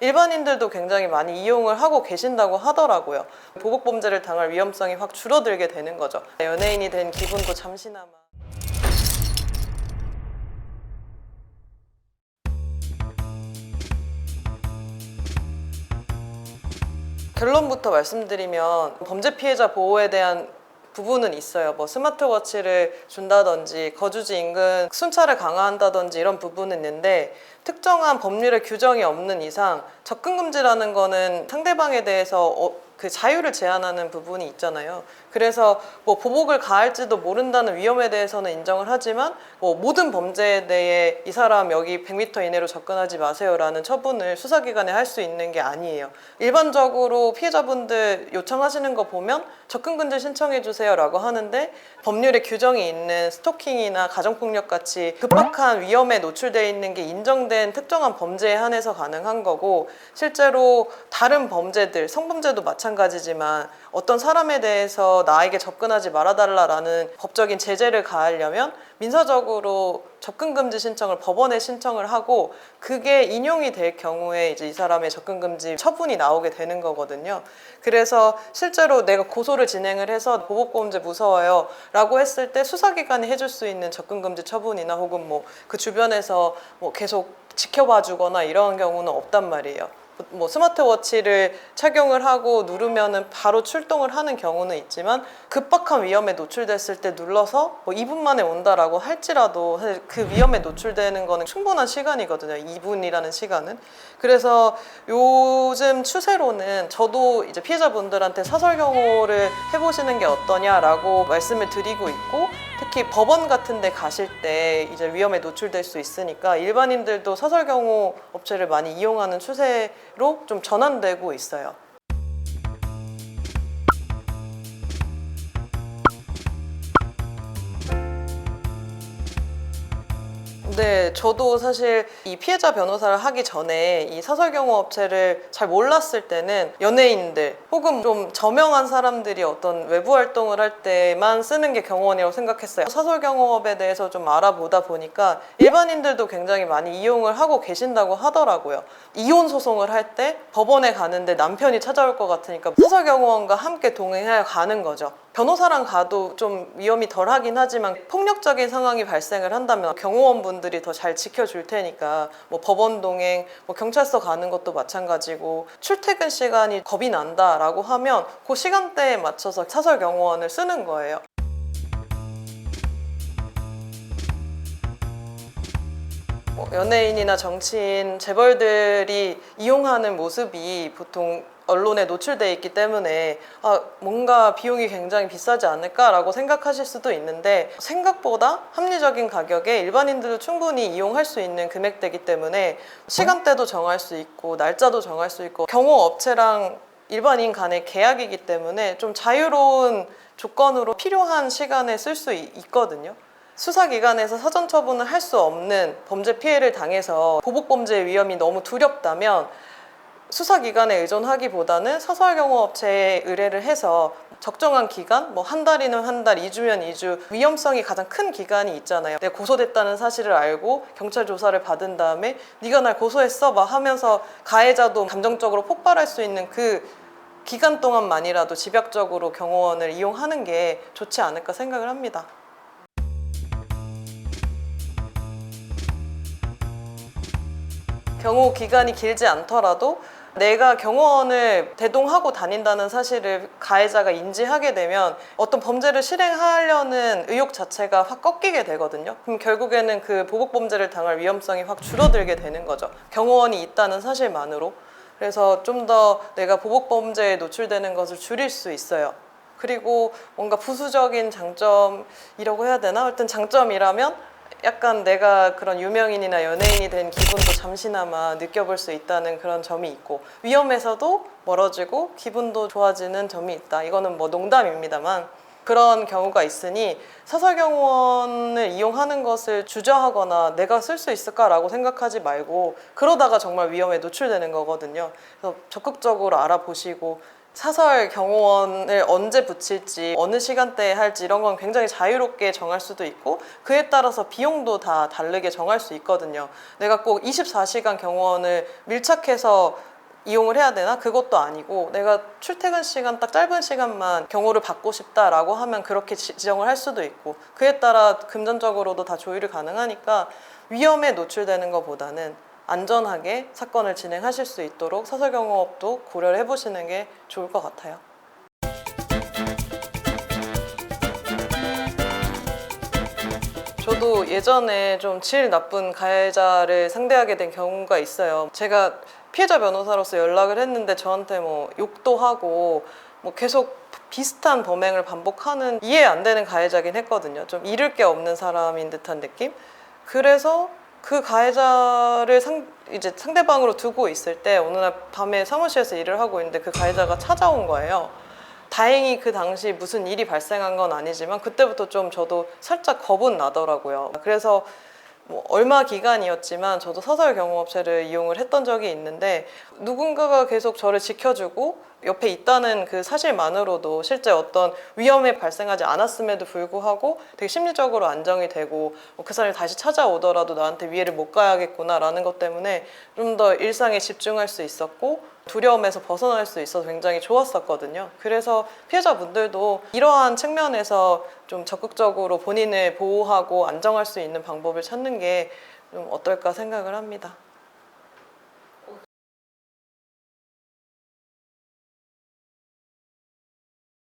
일반인들도 굉장히 많이 이용을 하고 계신다고 하더라고요. 보복범죄를 당할 위험성이 확 줄어들게 되는 거죠. 연예인이 된 기분도 잠시나마. 결론부터 말씀드리면 범죄 피해자 보호에 대한 부분은 있어요. 뭐 스마트워치를 준다든지 거주지 인근 순찰을 강화한다든지 이런 부분은 있는데, 특정한 법률의 규정이 없는 이상 접근 금지라는 거는 상대방에 대해서 그 자유를 제한하는 부분이 있잖아요. 그래서 뭐 보복을 가할지도 모른다는 위험에 대해서는 인정을 하지만 뭐 모든 범죄에 대해 이 사람 여기 100m 이내로 접근하지 마세요라는 처분을 수사기관에 할 수 있는 게 아니에요. 일반적으로 피해자분들 요청하시는 거 보면 접근금지 신청해 주세요라고 하는데, 법률에 규정이 있는 스토킹이나 가정폭력 같이 급박한 위험에 노출되어 있는 게 인정된 특정한 범죄에 한해서 가능한 거고, 실제로 다른 범죄들, 성범죄도 마찬가지지만 어떤 사람에 대해서 나에게 접근하지 말아달라라는 법적인 제재를 가하려면 민사적으로 접근금지 신청을 법원에 신청을 하고, 그게 인용이 될 경우에 이제 이 사람의 접근금지 처분이 나오게 되는 거거든요. 그래서 실제로 내가 고소를 진행을 해서 보복범죄 무서워요 라고 했을 때 수사기관이 해줄 수 있는 접근금지 처분이나 혹은 뭐 그 주변에서 뭐 계속 지켜봐 주거나 이런 경우는 없단 말이에요. 뭐 스마트워치를 착용을 하고 누르면은 바로 출동을 하는 경우는 있지만, 급박한 위험에 노출됐을 때 눌러서 뭐 2분 만에 온다라고 할지라도 사실 그 위험에 노출되는 거는 충분한 시간이거든요. 2분이라는 시간은. 그래서 요즘 추세로는 저도 이제 피해자분들한테 사설 경호를 해보시는 게 어떠냐라고 말씀을 드리고 있고, 특히 법원 같은 데 가실 때 이제 위험에 노출될 수 있으니까 일반인들도 사설 경호 업체를 많이 이용하는 추세로 좀 전환되고 있어요. 네, 저도 사실 이 피해자 변호사를 하기 전에 이 사설경호 업체를 잘 몰랐을 때는 연예인들 혹은 좀 저명한 사람들이 어떤 외부 활동을 할 때만 쓰는 게 경호원이라고 생각했어요. 사설경호업에 대해서 좀 알아보다 보니까 일반인들도 굉장히 많이 이용을 하고 계신다고 하더라고요. 이혼 소송을 할 때 법원에 가는데 남편이 찾아올 것 같으니까 사설경호원과 함께 동행하여 가는 거죠. 변호사랑 가도 좀 위험이 덜 하긴 하지만 폭력적인 상황이 발생을 한다면 경호원분들이 더 잘 지켜줄 테니까, 뭐 법원 동행, 뭐 경찰서 가는 것도 마찬가지고, 출퇴근 시간이 겁이 난다라고 하면 그 시간대에 맞춰서 사설 경호원을 쓰는 거예요. 연예인이나 정치인, 재벌들이 이용하는 모습이 보통 언론에 노출돼 있기 때문에 뭔가 비용이 굉장히 비싸지 않을까라고 생각하실 수도 있는데, 생각보다 합리적인 가격에 일반인들도 충분히 이용할 수 있는 금액대이기 때문에 시간대도 정할 수 있고 날짜도 정할 수 있고, 경호업체랑 일반인 간의 계약이기 때문에 좀 자유로운 조건으로 필요한 시간에 쓸 수 있거든요. 수사기관에서 사전 처분을 할 수 없는 범죄 피해를 당해서 보복범죄의 위험이 너무 두렵다면 수사기관에 의존하기보다는 사설경호업체에 의뢰를 해서 적정한 기간, 뭐 한 달이면 한 달, 2주면 2주, 위험성이 가장 큰 기간이 있잖아요. 내가 고소됐다는 사실을 알고 경찰 조사를 받은 다음에 네가 날 고소했어 막 하면서 가해자도 감정적으로 폭발할 수 있는 그 기간 동안만이라도 집약적으로 경호원을 이용하는 게 좋지 않을까 생각을 합니다. 경호 기간이 길지 않더라도 내가 경호원을 대동하고 다닌다는 사실을 가해자가 인지하게 되면 어떤 범죄를 실행하려는 의욕 자체가 확 꺾이게 되거든요. 그럼 결국에는 그 보복범죄를 당할 위험성이 확 줄어들게 되는 거죠. 경호원이 있다는 사실만으로. 그래서 좀 더 내가 보복범죄에 노출되는 것을 줄일 수 있어요. 그리고 뭔가 부수적인 장점이라고 해야 되나? 하여튼 장점이라면 약간 내가 그런 유명인이나 연예인이 된 기분도 잠시나마 느껴볼 수 있다는 그런 점이 있고, 위험에서도 멀어지고 기분도 좋아지는 점이 있다. 이거는 뭐 농담입니다만 그런 경우가 있으니 사설경호원을 이용하는 것을 주저하거나 내가 쓸 수 있을까라고 생각하지 말고, 그러다가 정말 위험에 노출되는 거거든요. 그래서 적극적으로 알아보시고, 사설 경호원을 언제 붙일지, 어느 시간대에 할지 이런 건 굉장히 자유롭게 정할 수도 있고, 그에 따라서 비용도 다 다르게 정할 수 있거든요. 내가 꼭 24시간 경호원을 밀착해서 이용을 해야 되나? 그것도 아니고 내가 출퇴근 시간 딱 짧은 시간만 경호를 받고 싶다라고 하면 그렇게 지정을 할 수도 있고 그에 따라 금전적으로도 다 조율이 가능하니까 위험에 노출되는 것보다는 안전하게 사건을 진행하실 수 있도록 사설경호업도 고려를 해보시는 게 좋을 것 같아요. 저도 예전에 좀 질 나쁜 가해자를 상대하게 된 경우가 있어요. 제가 피해자 변호사로서 연락을 했는데 저한테 뭐 욕도 하고 뭐 계속 비슷한 범행을 반복하는 이해 안 되는 가해자긴 했거든요. 좀 잃을 게 없는 사람인 듯한 느낌? 그래서 그 가해자를 이제 상대방으로 두고 있을 때 어느 날 밤에 사무실에서 일을 하고 있는데 그 가해자가 찾아온 거예요. 다행히 그 당시 무슨 일이 발생한 건 아니지만 그때부터 좀 저도 살짝 겁은 나더라고요. 그래서 뭐 얼마 기간이었지만 저도 사설 경호업체를 이용을 했던 적이 있는데 누군가가 계속 저를 지켜주고 옆에 있다는 그 사실만으로도 실제 어떤 위험이 발생하지 않았음에도 불구하고 되게 심리적으로 안정이 되고 그 사람이 다시 찾아오더라도 나한테 위해를 못 가야겠구나라는 것 때문에 좀 더 일상에 집중할 수 있었고 두려움에서 벗어날 수 있어서 굉장히 좋았었거든요. 그래서 피해자분들도 이러한 측면에서 좀 적극적으로 본인을 보호하고 안정할 수 있는 방법을 찾는 게 좀 어떨까 생각을 합니다.